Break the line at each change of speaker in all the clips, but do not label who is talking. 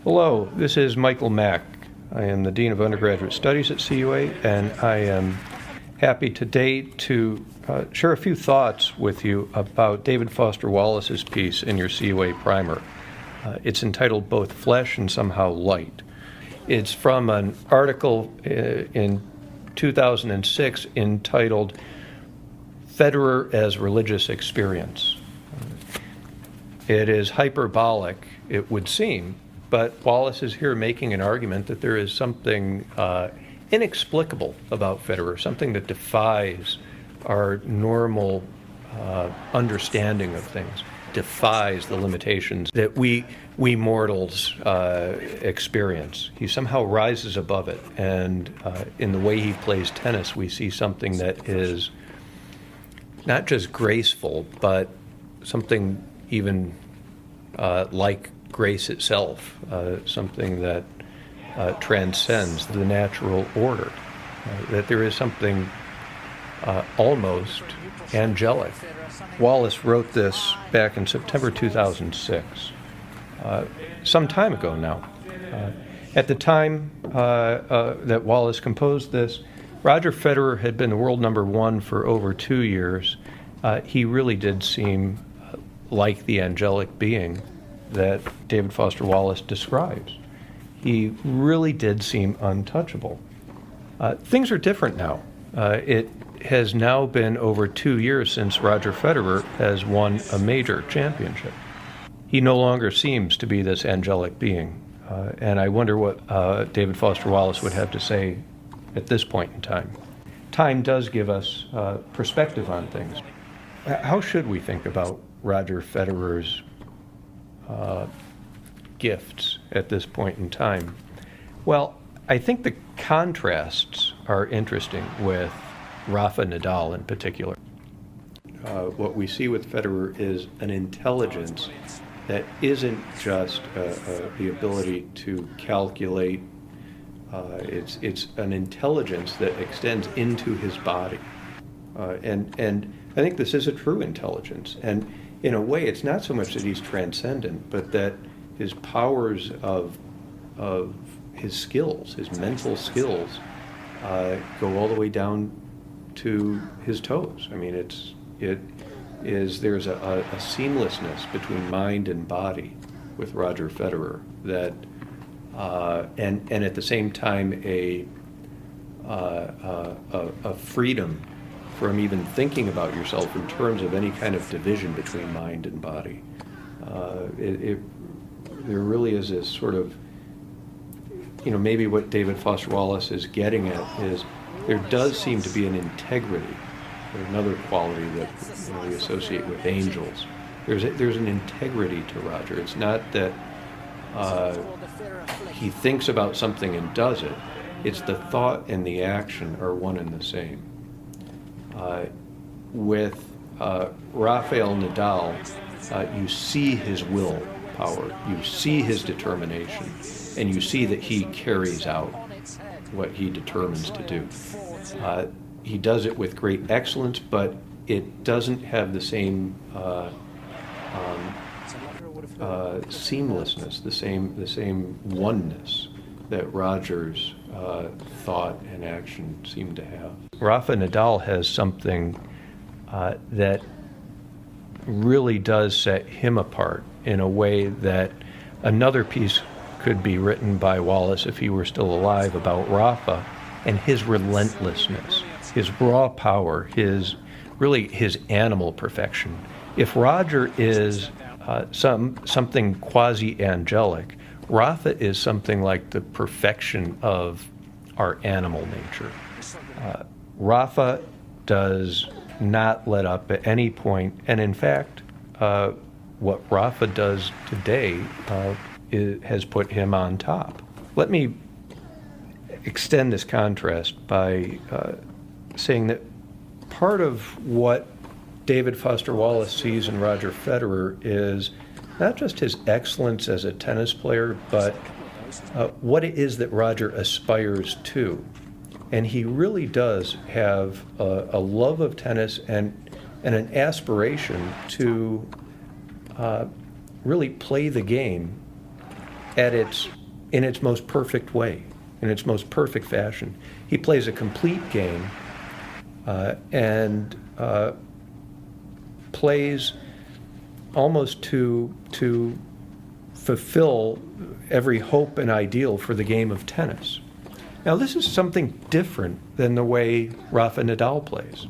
Hello, this is Michael Mack. I am the Dean of Undergraduate Studies at CUA, and I am happy today to share a few thoughts with you about David Foster Wallace's piece in your CUA primer. It's entitled Both Flesh and Somehow Light. It's from an article in 2006 entitled Federer as Religious Experience. It is hyperbolic, it would seem, but Wallace is here making an argument that there is something inexplicable about Federer, something that defies our normal understanding of things, defies the limitations that we mortals experience. He somehow rises above it, and in the way he plays tennis, we see something that is not just graceful, but something even like grace itself, something that transcends the natural order, that there is something almost angelic. Wallace wrote this back in September 2006, some time ago now. At the time that Wallace composed this, Roger Federer had been the world number one for over 2 years. He really did seem like the angelic being that David Foster Wallace describes. He really did seem untouchable. Things are different now. It has now been over 2 years since Roger Federer has won a major championship. He no longer seems to be this angelic being, and I wonder what David Foster Wallace would have to say at this point in time. Time does give us perspective on things. How should we think about Roger Federer's gifts at this point in time? Well, I think the contrasts are interesting with Rafa Nadal in particular. What we see with Federer is an intelligence that isn't just the ability to calculate. It's an intelligence that extends into his body. And I think this is a true intelligence. And in a way, it's not so much that he's transcendent, but that his powers of his skills, his mental skills, go all the way down to his toes. I mean, there's a seamlessness between mind and body with Roger Federer that, and at the same time a freedom from even thinking about yourself in terms of any kind of division between mind and body. There really is this sort of, maybe what David Foster Wallace is getting at is there does seem to be an integrity, another quality that we associate with angels. There's an integrity to Roger. It's not that he thinks about something and does it. It's the thought and the action are one and the same. With Rafael Nadal, you see his will power, you see his determination, and you see that he carries out what he determines to do. He does it with great excellence, but it doesn't have the same seamlessness, the same oneness that Roger's thought and action seem to have. Rafa Nadal has something that really does set him apart in a way that another piece could be written by Wallace if he were still alive about Rafa and his relentlessness, his raw power, his animal perfection. If Roger is something quasi-angelic, Rafa is something like the perfection of our animal nature. Rafa does not let up at any point, and in fact, what Rafa does today has put him on top. Let me extend this contrast by saying that part of what David Foster Wallace sees in Roger Federer is not just his excellence as a tennis player, but what it is that Roger aspires to. And he really does have a love of tennis and an aspiration to really play the game in its most perfect way, in its most perfect fashion. He plays a complete game and plays almost to fulfill every hope and ideal for the game of tennis. Now, this is something different than the way Rafa Nadal plays.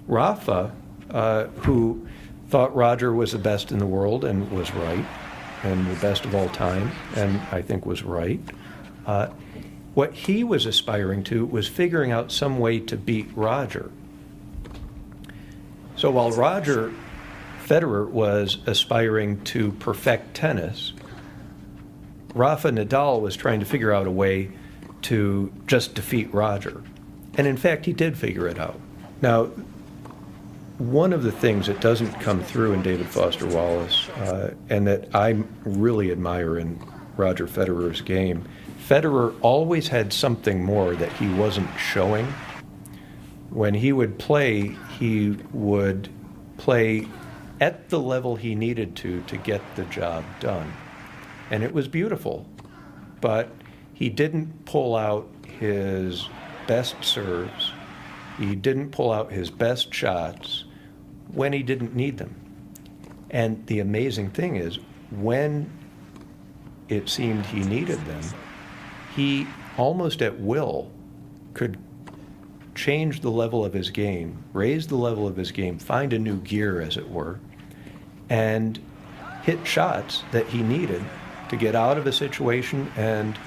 Rafa, who thought Roger was the best in the world and was right, and the best of all time, and I think was right, what he was aspiring to was figuring out some way to beat Roger. So while Roger Federer was aspiring to perfect tennis, Rafa Nadal was trying to figure out a way to just defeat Roger. And in fact, he did figure it out. Now, one of the things that doesn't come through in David Foster Wallace, and that I really admire in Roger Federer's game, Federer always had something more that he wasn't showing. When he would play at the level he needed to get the job done. And it was beautiful, but he didn't pull out his best serves. He didn't pull out his best shots when he didn't need them. And the amazing thing is, when it seemed he needed them, he almost at will could change the level of his game, raise the level of his game, find a new gear, as it were, and hit shots that he needed to get out of a situation and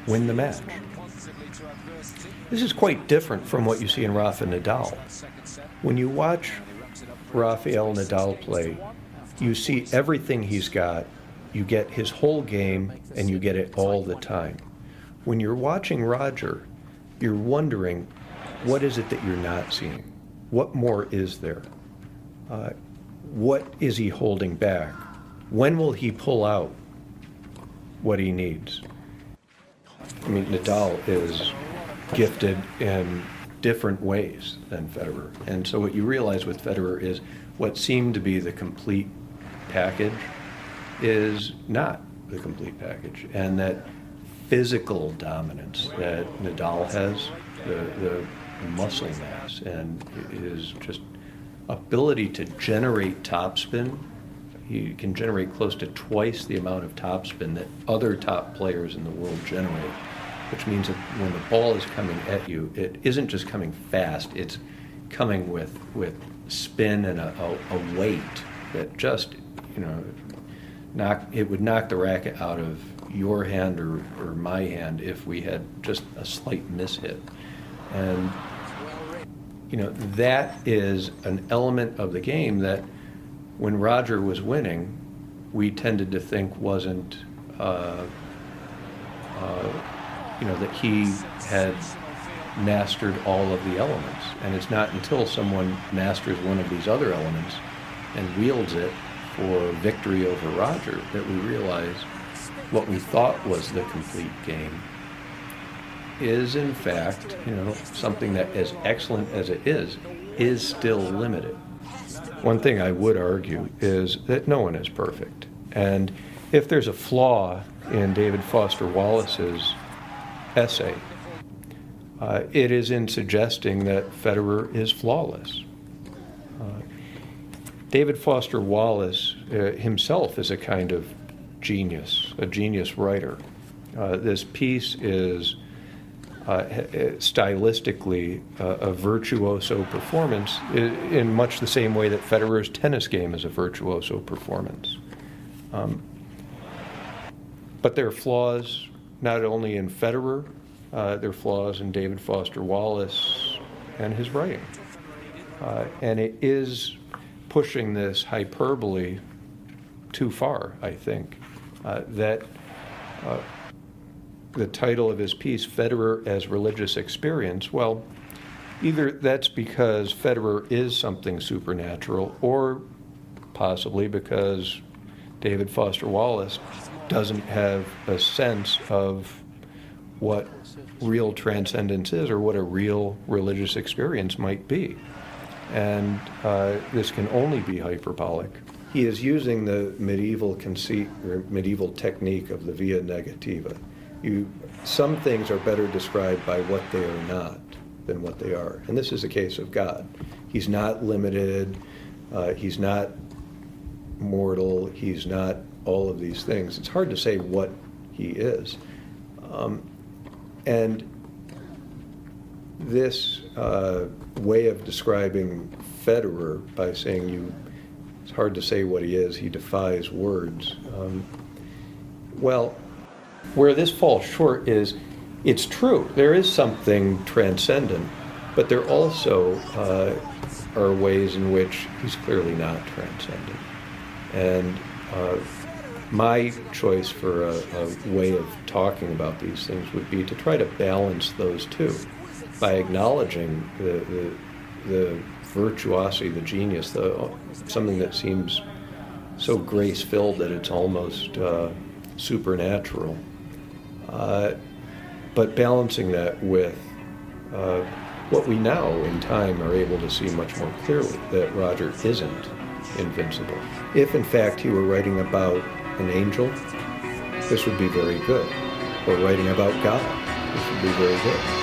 win the match. This is quite different from what you see in Rafa Nadal. When you watch Rafael Nadal play, you see everything he's got, you get his whole game, and you get it all the time. When you're watching Roger, you're wondering, what is it that you're not seeing? What more is there? What is he holding back? When will he pull out what he needs? I mean, Nadal is gifted in different ways than Federer. And so what you realize with Federer is what seemed to be the complete package is not the complete package. And that physical dominance that Nadal has, the muscle mass, and his just ability to generate topspin. He can generate close to twice the amount of topspin that other top players in the world generate, which means that when the ball is coming at you, it isn't just coming fast, it's coming with spin and a weight that just, it would knock the racket out of your hand or my hand if we had just a slight mishit. And that is an element of the game that when Roger was winning, we tended to think wasn't, that he had mastered all of the elements. And it's not until someone masters one of these other elements and wields it for victory over Roger that we realize what we thought was the complete game is in fact, something that, as excellent as it is still limited. One thing I would argue is that no one is perfect. And if there's a flaw in David Foster Wallace's essay, it is in suggesting that Federer is flawless. David Foster Wallace himself is a kind of genius, a genius writer. This piece is stylistically a virtuoso performance in much the same way that Federer's tennis game is a virtuoso performance. But there are flaws not only in Federer, there are flaws in David Foster Wallace and his writing. And it is pushing this hyperbole too far, I think, that the title of his piece, Federer as Religious Experience, well, either that's because Federer is something supernatural, or possibly because David Foster Wallace doesn't have a sense of what real transcendence is or what a real religious experience might be. And this can only be hyperbolic. he is using the medieval conceit or medieval technique of the via negativa. Some things are better described by what they are not than what they are. And this is a case of God. He's not limited, he's not mortal, he's not all of these things. It's hard to say what he is. And this way of describing Federer by saying it's hard to say what he is, he defies words. Well, where this falls short is, it's true, there is something transcendent, but there also are ways in which he's clearly not transcendent. And my choice for a way of talking about these things would be to try to balance those two by acknowledging the virtuosity, the genius, something that seems so grace-filled that it's almost supernatural. But balancing that with what we now in time are able to see much more clearly, that Roger isn't invincible. If in fact he were writing about an angel, this would be very good. Or writing about God, this would be very good.